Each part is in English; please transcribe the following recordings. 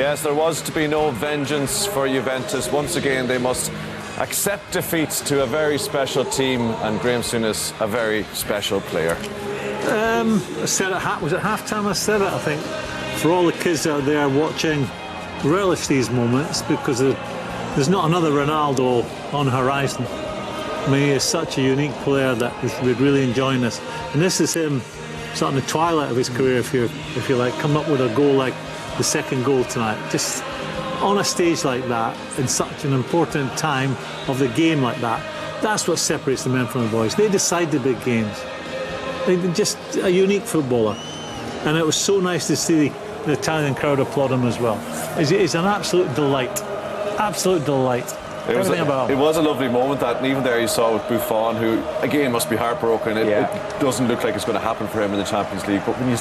Yes, there was to be no vengeance for Juventus. Once again, they must accept defeat to a very special team, and Graham Souness, a very special player. I said it, was it half-time I said it, I think. For all the kids out there watching, relish these moments, because there's not another Ronaldo on the horizon. I mean, he is such a unique player that we're really enjoying this. And this is him sort of in the twilight of his career, if you like, coming up with a goal like the second goal tonight. Just on a stage like that, in such an important time of the game like that, that's what separates the men from the boys. They decide the big games. They're just a unique footballer. And it was so nice to see the Italian crowd applaud him as well. It's an absolute delight. Absolute delight. It was a lovely moment, that, and even there you saw with Buffon, who again must be heartbroken. It doesn't look like it's going to happen for him in the Champions League, but when you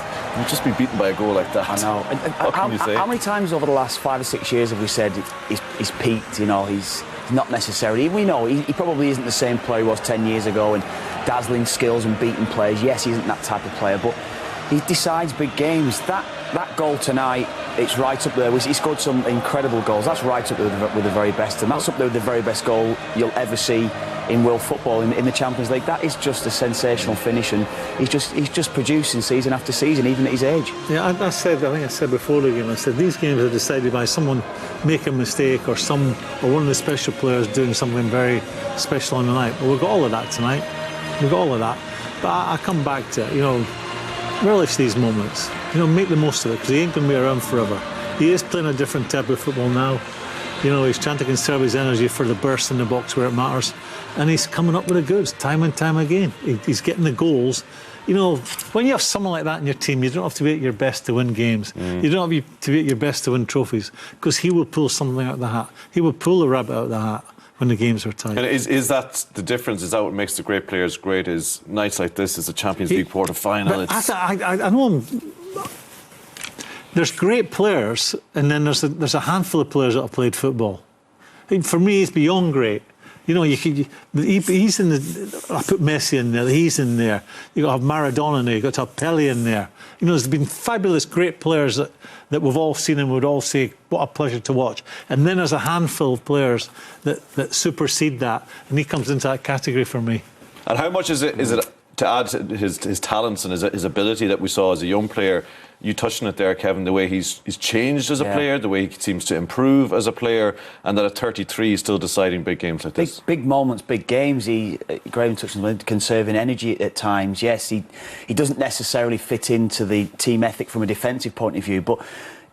just be beaten by a goal like that, I know. What can you say? How many times over the last 5 or 6 years have we said he's peaked? You know, he's not necessarily. We know he probably isn't the same player he was 10 years ago, and dazzling skills and beating players. Yes, he isn't that type of player, but he decides big games. That goal tonight, it's right up there. He scored some incredible goals. That's right up there with the very best, and that's up there with the very best goal you'll ever see in world football in the Champions League. That is just a sensational finish, and he's just producing season after season, even at his age. Yeah, I think I said before the game, I said these games are decided by someone making a mistake or one of the special players doing something very special on the night. But we've got all of that tonight. We've got all of that. But I come back to it, you know, relish these moments. You know, make the most of it, because he ain't going to be around forever. He is playing a different type of football now. You know, he's trying to conserve his energy for the burst in the box where it matters. And he's coming up with the goods time and time again. He's getting the goals. You know, when you have someone like that in your team, you don't have to be at your best to win games. You don't have to be at your best to win trophies, because he will pull something out of the hat. He will pull the rabbit out of the hat when the games are tight. And is that the difference? Is that what makes the great players great? Is nights like this, is a Champions League quarter-final? I know there's great players, and then there's a handful of players that have played football. For me, he's beyond great. You know, he's in the. I put Messi in there. He's in there. You got to have Maradona in there. You got to have Pelé in there. You know, there's been fabulous, great players that we've all seen and would all say, what a pleasure to watch. And then there's a handful of players that supersede that, and he comes into that category for me. And how much is it to add to his talents and his ability that we saw as a young player? You touched on it there, Kevin, the way he's changed as a player, the way he seems to improve as a player, and that at 33 he's still deciding big games like this. Big moments, big games. Graham touched on conserving energy at times. Yes, he doesn't necessarily fit into the team ethic from a defensive point of view, but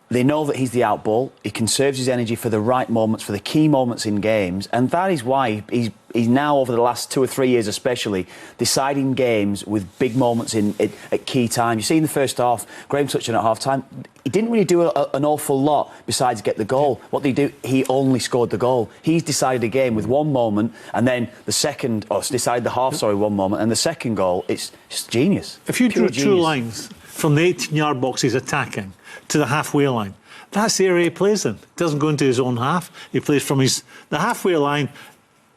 they know that he's the outball. He conserves his energy for the right moments, for the key moments in games, and that is why he's now, over the last 2 or 3 years especially, deciding games with big moments at key times. You see in the first half, Graham touched on at half-time, he didn't really do an awful lot besides get the goal. What did he do? He only scored the goal. He's decided a game with one moment, and then the second, decided the half, one moment, and the second goal, it's just genius. If you drew 2 lines from the 18-yard box he's attacking to the halfway line, that's the area he plays in. He doesn't go into his own half. He plays from the halfway line,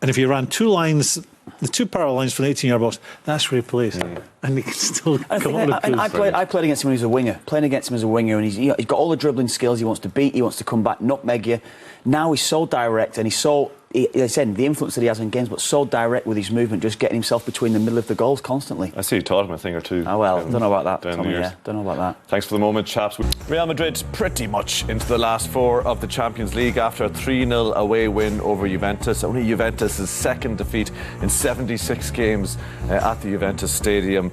and if you ran 2 lines, the 2 parallel lines from the 18-yard box, that's where he plays. And he can still come on with I played against him when he was a winger. Playing against him as a winger, and he's got all the dribbling skills. He wants to beat, he wants to come back, nutmeg you. Now he's so direct, and he's so, I said, the influence that he has on games, but so direct with his movement, just getting himself between the middle of the goals constantly. I see you taught him a thing or two. Oh, well, don't know about that, Tommy, don't know about that. Thanks for the moment, chaps. Real Madrid pretty much into the last 4 of the Champions League after a 3-0 away win over Juventus. Only Juventus' second defeat in 76 games at the Juventus Stadium.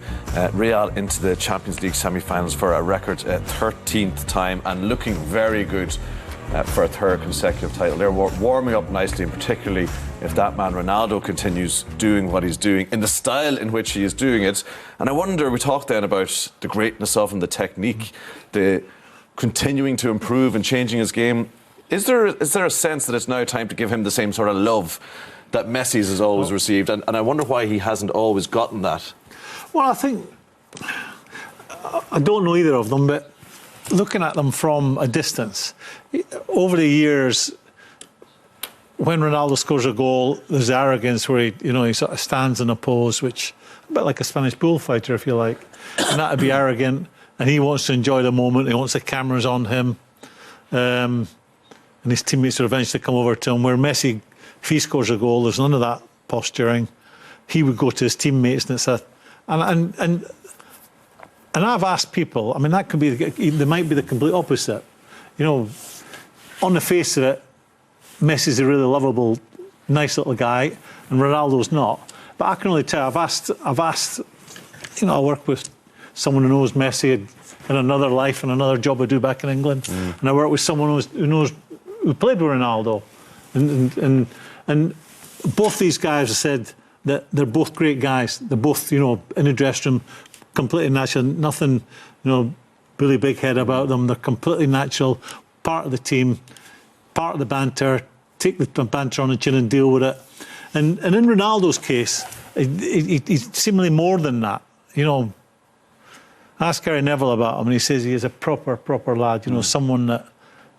Real into the Champions League semi-finals for a record 13th time, and looking very good for a 3rd consecutive title. They're warming up nicely, and particularly if that man Ronaldo continues doing what he's doing in the style in which he is doing it. And I wonder, we talked then about the greatness of him, the technique, the continuing to improve and changing his game. Is there a sense that it's now time to give him the same sort of love that Messi's has always received? And I wonder why he hasn't always gotten that. Well, I think, I don't know either of them, but looking at them from a distance, over the years, when Ronaldo scores a goal, there's arrogance where he sort of stands in a pose, which a bit like a Spanish bullfighter, if you like, and that'd be arrogant. And he wants to enjoy the moment. He wants the cameras on him. and his teammates will eventually come over to him. Where Messi, if he scores a goal, there's none of that posturing. He would go to his teammates, and it's and I've asked people. I mean, that could be. There might be the complete opposite. On the face of it, Messi's a really lovable, nice little guy, and Ronaldo's not. But I can only tell. I've asked. I work with someone who knows Messi in another life and another job I do back in England, and I work with someone who played with Ronaldo, and both these guys have said that they're both great guys. They're both, in the dressing room, completely natural. Nothing, really big head about them. They're completely natural, part of the team, part of the banter. Take the banter on the chin and deal with it. And in Ronaldo's case, he's seemingly more than that. Ask Gary Neville about him, and he says he is a proper lad. Someone that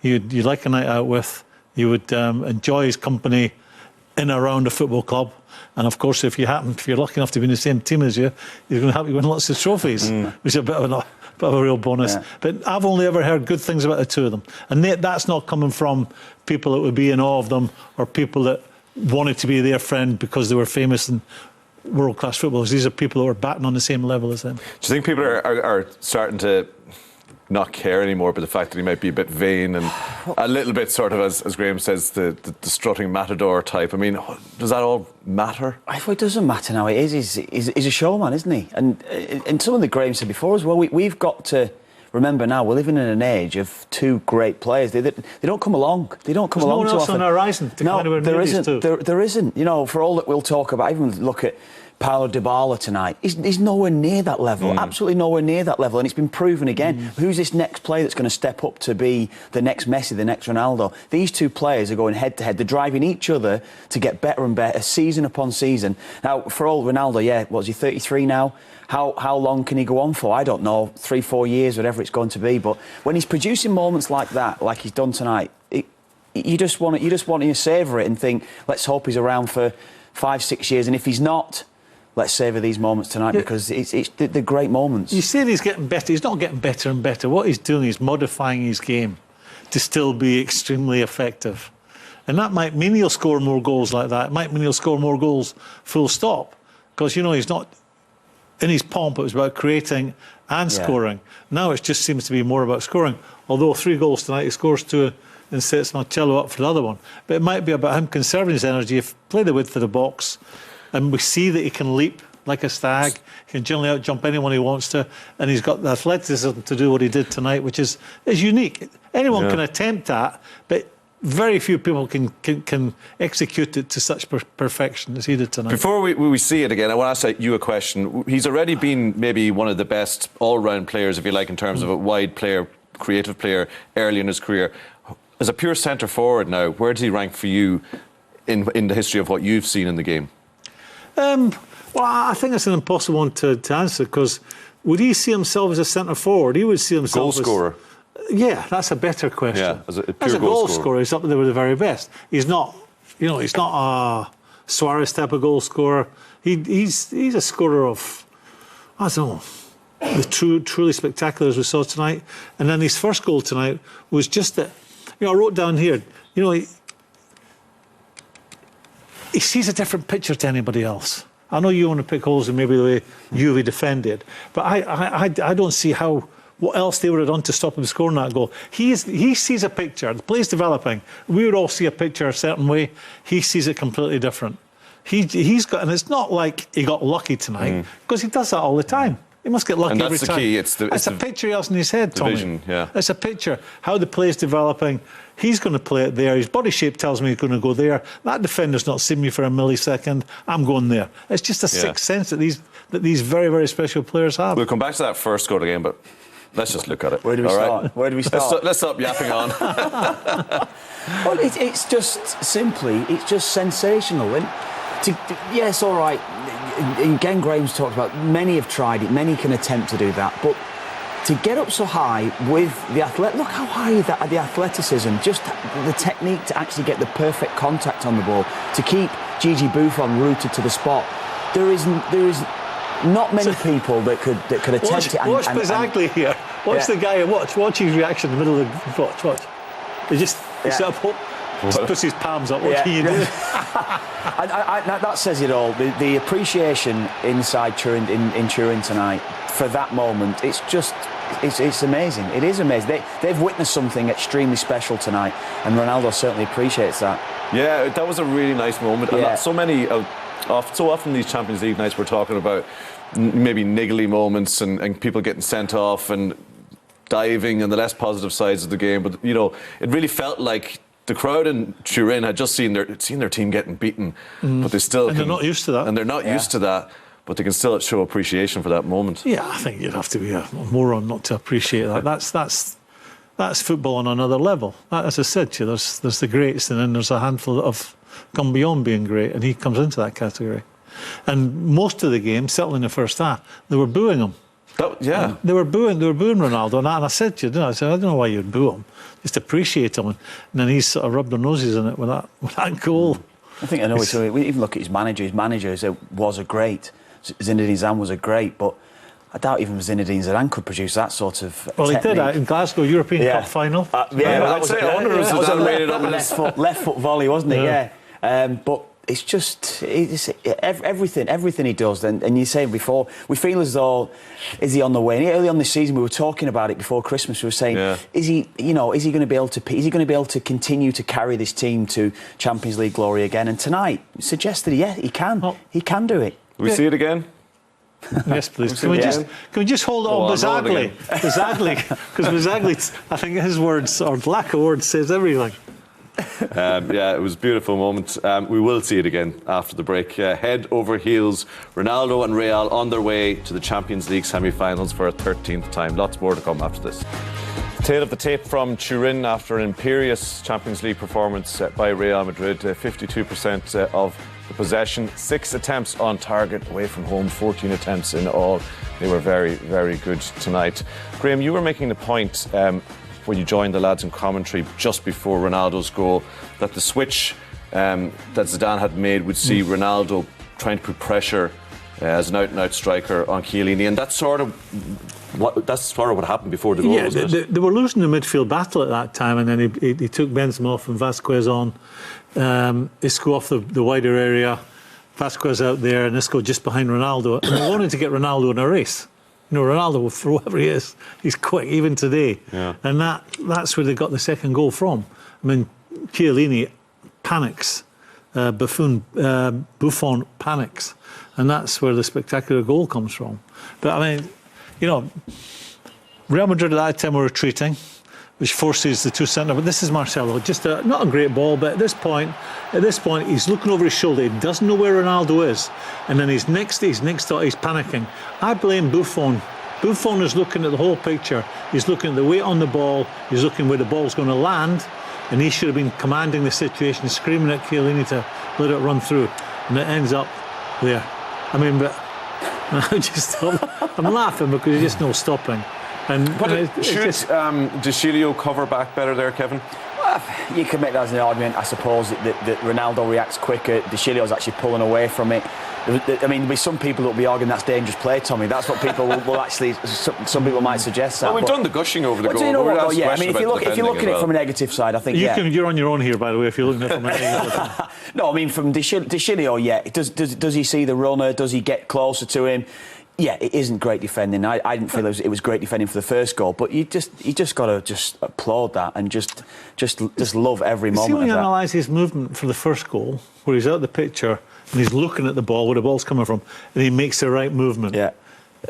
you'd like a night out with. You would enjoy his company in and around a football club. And of course, if you're lucky enough to be in the same team as you, he's going to help you win lots of trophies, which is a bit of a real bonus. Yeah. But I've only ever heard good things about the two of them. And that's not coming from people that would be in awe of them or people that wanted to be their friend because they were famous and world-class footballers. These are people who are batting on the same level as them. Do you think people are starting to not care anymore about the fact that he might be a bit vain and a little bit sort of, as Graham says, the strutting matador type? I mean, does that all matter? It doesn't matter now. It is. He's a showman, isn't he? And some of the Graham said before as well, we've got to remember now we're living in an age of two great players. They don't come along. They don't come along too often. There's no one else on the horizon to kind of there isn't. There isn't. For all that we'll talk about, even look at Paulo Dybala tonight. He's nowhere near that level. Absolutely nowhere near that level. And it's been proven again. Who's this next player that's going to step up to be the next Messi, the next Ronaldo? These two players are going head to head. They're driving each other to get better and better, season upon season. Now, for all Ronaldo, what's he, 33 now? How long can he go on for? I don't know, 3-4 years, whatever it's going to be. But when he's producing moments like that, like he's done tonight, you just want to savour it and think, let's hope he's around for 5-6 years. And if he's not, let's savour these moments tonight because it's the great moments. You say he's getting better. He's not getting better and better. What he's doing is modifying his game to still be extremely effective. And that might mean he'll score more goals like that. It might mean he'll score more goals full stop. Because, he's not... In his pomp, it was about creating and scoring. Now it just seems to be more about scoring. Although 3 goals tonight, he scores 2 and sets Marcello up for the other one. But it might be about him conserving his energy, play the width of the box, and we see that he can leap like a stag. He can generally out-jump anyone he wants to, and he's got the athleticism to do what he did tonight, which is unique. Anyone can attempt that, but very few people can execute it to such perfection as he did tonight. Before we see it again, I want to ask you a question. He's already been maybe one of the best all-round players, if you like, in terms of a wide player, creative player, early in his career. As a pure centre-forward now, where does he rank for you in the history of what you've seen in the game? Well, I think it's an impossible one to answer, because would he see himself as a centre-forward? He would see himself goal scorer. Yeah, that's a better question. Yeah, as a pure goal scorer, he's up there with the very best. He's not, he's not a Suarez type of goal scorer. He's a scorer of, I don't know, the truly spectacular as we saw tonight. And then his first goal tonight was just that, I wrote down here, he sees a different picture to anybody else. I know you want to pick holes in maybe the way Juve defended, but I don't see what else they would have done to stop him scoring that goal. He sees a picture. The play's developing. We would all see a picture a certain way. He sees it completely different. He's got, and it's not like he got lucky tonight, because he does that all the time. He must get lucky every time. And that's the key. It's a picture he has in his head, Tommy. Vision, yeah. It's a picture. How the play's developing. He's going to play it there. His body shape tells me he's going to go there. That defender's not seen me for a millisecond. I'm going there. It's just a sixth sense that these very, very special players have. We'll come back to that first goal again, but let's just look at it. Where do we start? Right? Where do we start? Let's stop yapping on. Well, it's just sensational. And yes, all right. Again, Graham's talked about, many have tried it, many can attempt to do that, but to get up so high with the look how high the athleticism, just the technique to actually get the perfect contact on the ball, to keep Gigi Buffon rooted to the spot. There is not many people that could attempt it. Watch Pizzaglia here. Watch the guy. Watch his reaction in the middle of the watch. He just sort of just puts his palms up. What can you do? That says it all. The appreciation inside Turin, in Turin tonight for that moment, it's amazing. It is amazing. They've witnessed something extremely special tonight, and Ronaldo certainly appreciates that. Yeah, that was a really nice moment. Yeah. And so often these Champions League nights we're talking about maybe niggly moments and people getting sent off and diving and the less positive sides of the game. But you know, it really felt like the crowd in Turin had just seen their team getting beaten, but they still they're not used to that. And they're not used to that, but they can still show appreciation for that moment. Yeah, I think you'd have to be a moron not to appreciate that. That's football on another level. As I said to you, there's the greats, and then there's a handful that have gone beyond being great, and he comes into that category. And most of the game, certainly in the first half, they were booing him. They were booing Ronaldo, and I said to you, I don't know why you'd boo him. Just appreciate him, and then he sort of rubbed their noses in it with that goal. I think I know. So we even look at his manager. His manager was a great. Zinedine Zidane was a great, but I doubt even Zinedine Zidane could produce that sort of. Well, technique. he did that in Glasgow European Cup final. I'd say I wonder if Zidane made it up in his left foot volley, wasn't it? Yeah. But it's just everything he does. And you said before, we feel as though, is he on the way? And early on this season, we were talking about it before Christmas. We were saying, is he going to be able to continue to carry this team to Champions League glory again? And tonight suggested, he can. He can do it. Can we see it again? Yes, please. Can we just hold it on Bazagli? Because Bazagli, I think his words or lack of words says everything. It was a beautiful moment. We will see it again after the break. Head over heels, Ronaldo and Real on their way to the Champions League semi-finals for a 13th time. Lots more to come after this. Tail of the tape from Turin after an imperious Champions League performance by Real Madrid. 52% of the possession, 6 attempts on target away from home, 14 attempts in all. They were very, very good tonight. Graham, you were making the point when you joined the lads in commentary just before Ronaldo's goal that the switch that Zidane had made would see Ronaldo trying to put pressure as an out-and-out striker on Chiellini, and that's sort of what happened before the goal. Yeah, wasn't it? they were losing the midfield battle at that time, and then he took Benzema off and Vasquez on. Isco off the wider area, Vasquez out there, and Isco just behind Ronaldo. And they wanted to get Ronaldo in a race. You know, Ronaldo, for whatever he is, he's quick, even today. Yeah. And that's where they got the second goal from. I mean, Chiellini panics, Buffon panics, and that's where the spectacular goal comes from. But I mean, you know, Real Madrid at that time were retreating, which forces the two centre. But this is Marcelo, just not a great ball, but at this point, he's looking over his shoulder. He doesn't know where Ronaldo is, and then he's next to, he's panicking. I blame Buffon. Buffon is looking at the whole picture. He's looking at the weight on the ball. He's looking where the ball's going to land, and he should have been commanding the situation, screaming at Chiellini to let it run through, and it ends up there. I mean, but I'm laughing because there's just no stopping. And should De Chilio cover back better there, Kevin? Well, you can make that as an argument, I suppose, that Ronaldo reacts quicker. De Chilio's actually pulling away from it. I mean, there'll be some people that will be arguing that's dangerous play, Tommy. That's what people will actually. Some people might suggest that. Well, we've done the gushing over the goal. You know what, yeah, I mean, if you're looking at it from a negative side, I think you're on your own here, by the way. If you're looking at it from a negative side. No, I mean, from De Chilio, yeah. Does he see the runner? Does he get closer to him? Yeah, it isn't great defending. I didn't feel it was great defending for the first goal, but you just got to just applaud that and just love every moment. See when you analyse his movement for the first goal, where he's out the picture and he's looking at the ball, where the ball's coming from, and he makes the right movement. Yeah.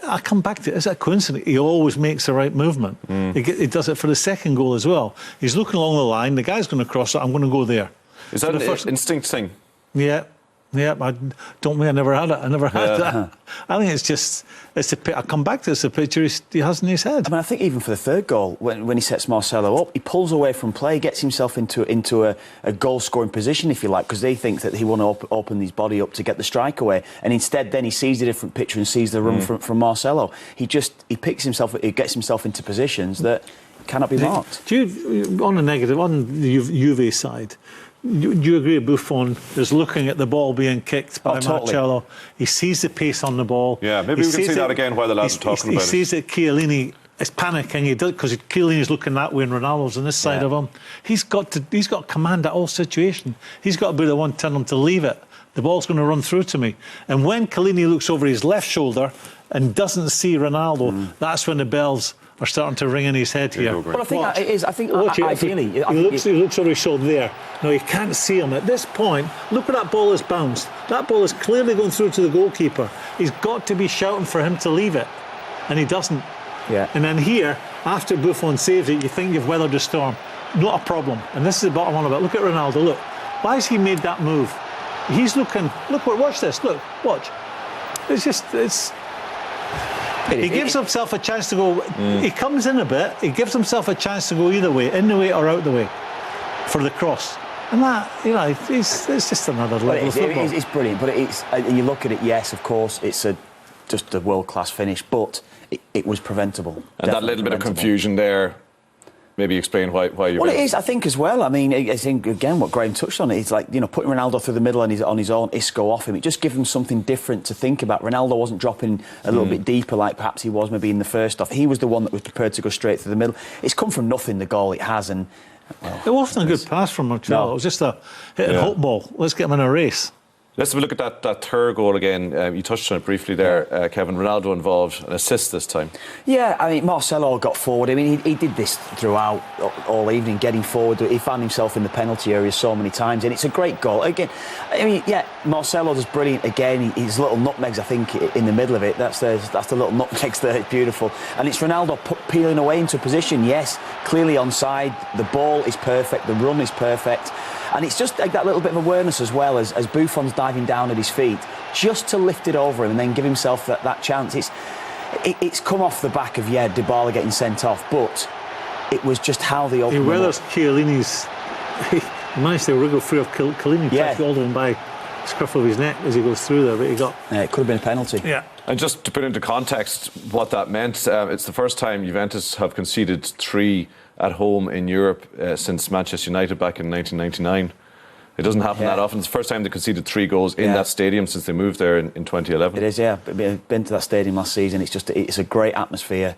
I come back to it. Is that coincidence? He always makes the right movement. He does it for the second goal as well. He's looking along the line. The guy's going to cross it. I'm going to go there. Is that an instinct thing? Yeah. Yeah, I never had it. I never had that. I think I come back to the picture he has in his head. I mean, I think even for the third goal, when he sets Marcelo up, he pulls away from play, gets himself into a goal-scoring position, if you like, because they think that he want to open his body up to get the strike away, and instead then he sees a different picture and sees the run from Marcelo. He gets himself into positions that cannot be marked. On the negative, on the Juve side, do you agree Buffon is looking at the ball being kicked by Marcelo? He sees the pace on the ball. Yeah, maybe we can see that again while the lads are talking about it. He sees that Chiellini is panicking. He does because Chiellini's looking that way and Ronaldo's on this side of him. He's got to command that whole situation. He's got to be the one telling him to leave it. The ball's going to run through to me. And when Chiellini looks over his left shoulder and doesn't see Ronaldo, that's when the bells are starting to ring in his head here. But I think it is. I think ideally, he looks over his shoulder there. No, you can't see him at this point. Look where that ball has bounced. That ball is clearly going through to the goalkeeper. He's got to be shouting for him to leave it, and he doesn't. Yeah. And then here, after Buffon saves it, you think you've weathered the storm. Not a problem. And this is the bottom one of it. Look at Ronaldo. Look, why has he made that move? He's looking. Watch this. Look, watch. He gives himself a chance to go. He comes in a bit. He gives himself a chance to go either way, in the way or out the way, for the cross. And that, it's just another level of football. It's brilliant, but you look at it. Yes, of course, it's just a world-class finish, but it was preventable. And that little bit of confusion there. Maybe explain why you. Well, it is, I think, as well. I mean, I think again what Graham touched on. It's like putting Ronaldo through the middle and he's on his own, Isco off him. It just gives him something different to think about. Ronaldo wasn't dropping a little bit deeper like perhaps he was maybe in the first half. He was the one that was prepared to go straight through the middle. It's come from nothing. The goal it has, and it wasn't a good pass from Marcelo. No. It was just a hit and hope ball. Let's get him in a race. Let's have a look at that third goal again. You touched on it briefly there, Kevin. Ronaldo involved, an assist this time. Yeah, I mean, Marcelo got forward. I mean, he did this throughout all evening, getting forward. He found himself in the penalty area so many times, and it's a great goal. Again, I mean, yeah, Marcelo does brilliant again. His little nutmegs, I think, in the middle of it. That's the little nutmegs there. It's beautiful. And it's Ronaldo peeling away into position. Yes, clearly onside. The ball is perfect. The run is perfect. And it's just like that little bit of awareness as well as Buffon's diving down at his feet, just to lift it over him and then give himself that chance. It's come off the back of Dybala getting sent off, but it was just how they opened. He weathers Chiellini's. He managed to wriggle through of Chiellini, touched all of him by the scruff of his neck as he goes through there, but he got. Yeah, it could have been a penalty. Yeah. And just to put into context what that meant, it's the first time Juventus have conceded 3 at home in Europe since Manchester United back in 1999. It doesn't happen that often. It's the first time they conceded 3 goals in that stadium since they moved there in 2011. It is, yeah. I've been to that stadium last season. It's a great atmosphere.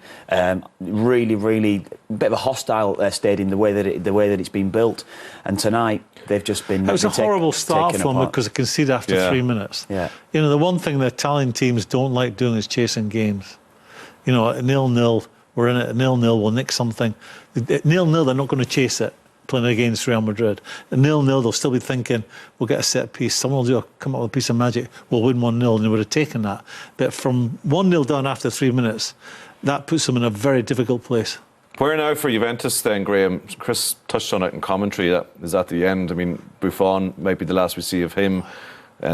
Really, really a bit of a hostile stadium the way that it's been built. And tonight they've just been. It was a horrible start for them because they conceded after 3 minutes. Yeah. The one thing the Italian teams don't like doing is chasing games. At 0-0. We're in it at 0-0, we'll nick something. At 0-0, they're not going to chase it, playing against Real Madrid. At 0-0, they'll still be thinking, we'll get a set piece, someone will come up with a piece of magic, we'll win 1-0, and they would have taken that. But from 1-0 down after 3 minutes, that puts them in a very difficult place. Where now for Juventus then, Graham? Chris touched on it in commentary, that is at the end. I mean, Buffon might be the last we see of him.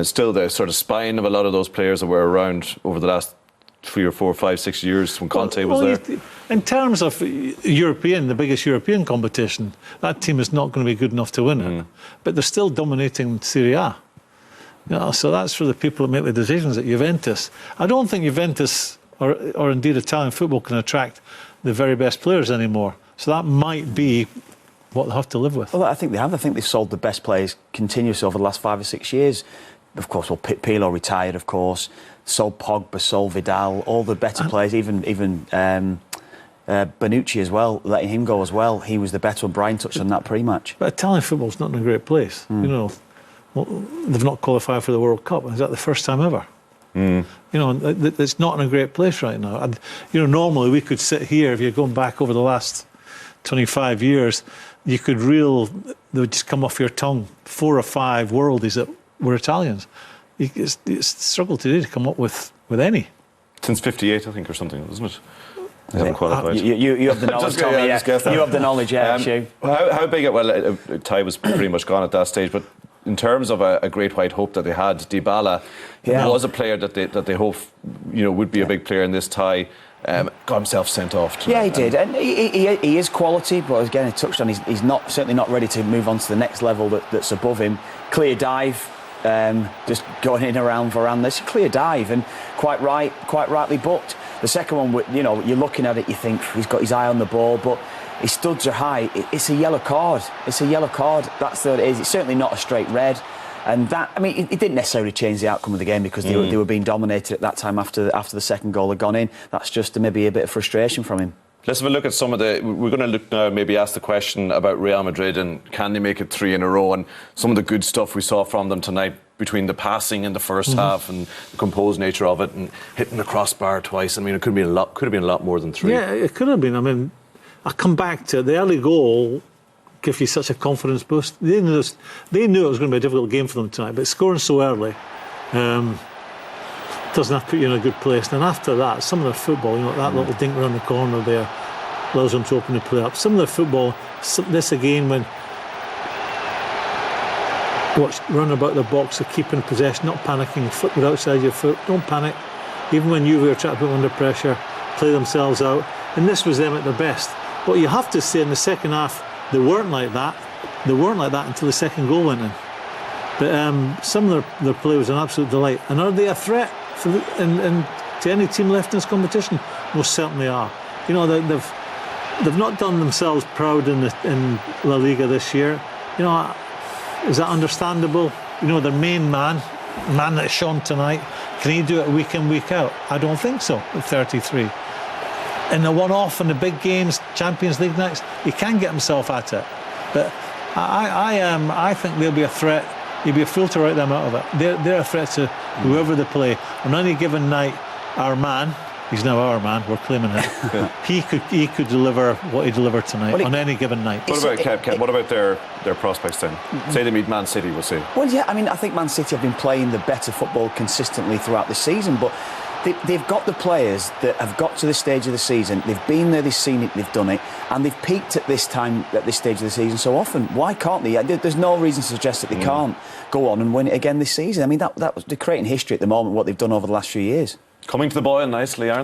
Still the sort of spine of a lot of those players that were around over the last 3 or 4, 5, 6 years when Conte was there. In terms of European, the biggest European competition, that team is not going to be good enough to win it. But they're still dominating Serie A. So that's for the people that make the decisions at Juventus. I don't think Juventus or indeed Italian football can attract the very best players anymore. So that might be what they'll have to live with. Well, I think they have. I think they've sold the best players continuously over the last 5 or 6 years. Of course, Pirlo retired, of course. Sold Pogba, sold Vidal, all the better players, even Bonucci as well, letting him go as well. He was the better one. Brian touched on that pre-match. But Italian football's not in a great place. They've not qualified for the World Cup. Is that the first time ever? It's not in a great place right now. And, normally we could sit here, if you're going back over the last 25 years, they would just come off your tongue, 4 or 5 worldies that were Italians. It's struggled today to come up with any. Since 58, I think, or something, isn't it? They haven't qualified. You have the knowledge, Tommy. You have the knowledge, How big? Well, Ty was pretty much gone at that stage, but in terms of a great white hope that they had, Dybala was a player that they hope would be a big player in this tie. Got himself sent off tonight. Yeah, he did, and he is quality, but again, he touched on he's certainly not ready to move on to the next level that's above him. Clear dive. Just going in around Varane, this clear dive, and quite rightly booked. The second one, you're looking at it, you think he's got his eye on the ball, but his studs are high. It's a yellow card. It's a yellow card. That's what it is. It's certainly not a straight red. And that, I mean, it didn't necessarily change the outcome of the game because they were being dominated at that time after the second goal had gone in. That's just maybe a bit of frustration from him. Let's have a look at some of the... We're going to look now, maybe ask the question about Real Madrid and can they make it 3 in a row, and some of the good stuff we saw from them tonight between the passing in the first half and the composed nature of it and hitting the crossbar twice. I mean, it could have been a lot more than 3. Yeah, it could have been. I mean, I come back to the early goal gives you such a confidence boost. They knew it was going to be a difficult game for them tonight, but scoring so early doesn't have to put you in a good place. And after that, some of their football, that little dink around the corner there allows them to open the play up. Some of their football, this again, when run about the box, of keeping possession, not panicking, foot with outside your foot, don't panic. Even when you were trying to put them under pressure, play themselves out. And this was them at their best. What you have to say, in the second half, they weren't like that. They weren't like that until the second goal went in. But some of their play was an absolute delight. And are they a threat to any team left in this competition? Most certainly are. They've not done themselves proud in La Liga this year. Is that understandable? Their main man that's shown tonight, can he do it week in, week out? I don't think so at 33. In the one-off in the big games, Champions League nights, he can get himself at it. But I think they'll be a threat. You'd be a fool to write them out of it. They're a threat to whoever they play. On any given night, our man, he's now our man, we're claiming it, he could deliver what he delivered tonight on any given night. What about Kev? What about their prospects then? Say they meet Man City, we'll see. Well, yeah, I mean, I think Man City have been playing the better football consistently throughout the season, but they've got the players that have got to this stage of the season. They've been there, they've seen it, they've done it, and they've peaked at this stage of the season so often. Why can't they? There's no reason to suggest that they can't go on and win it again this season. I mean, they're creating history at the moment, what they've done over the last few years. Coming to the boil nicely, aren't they?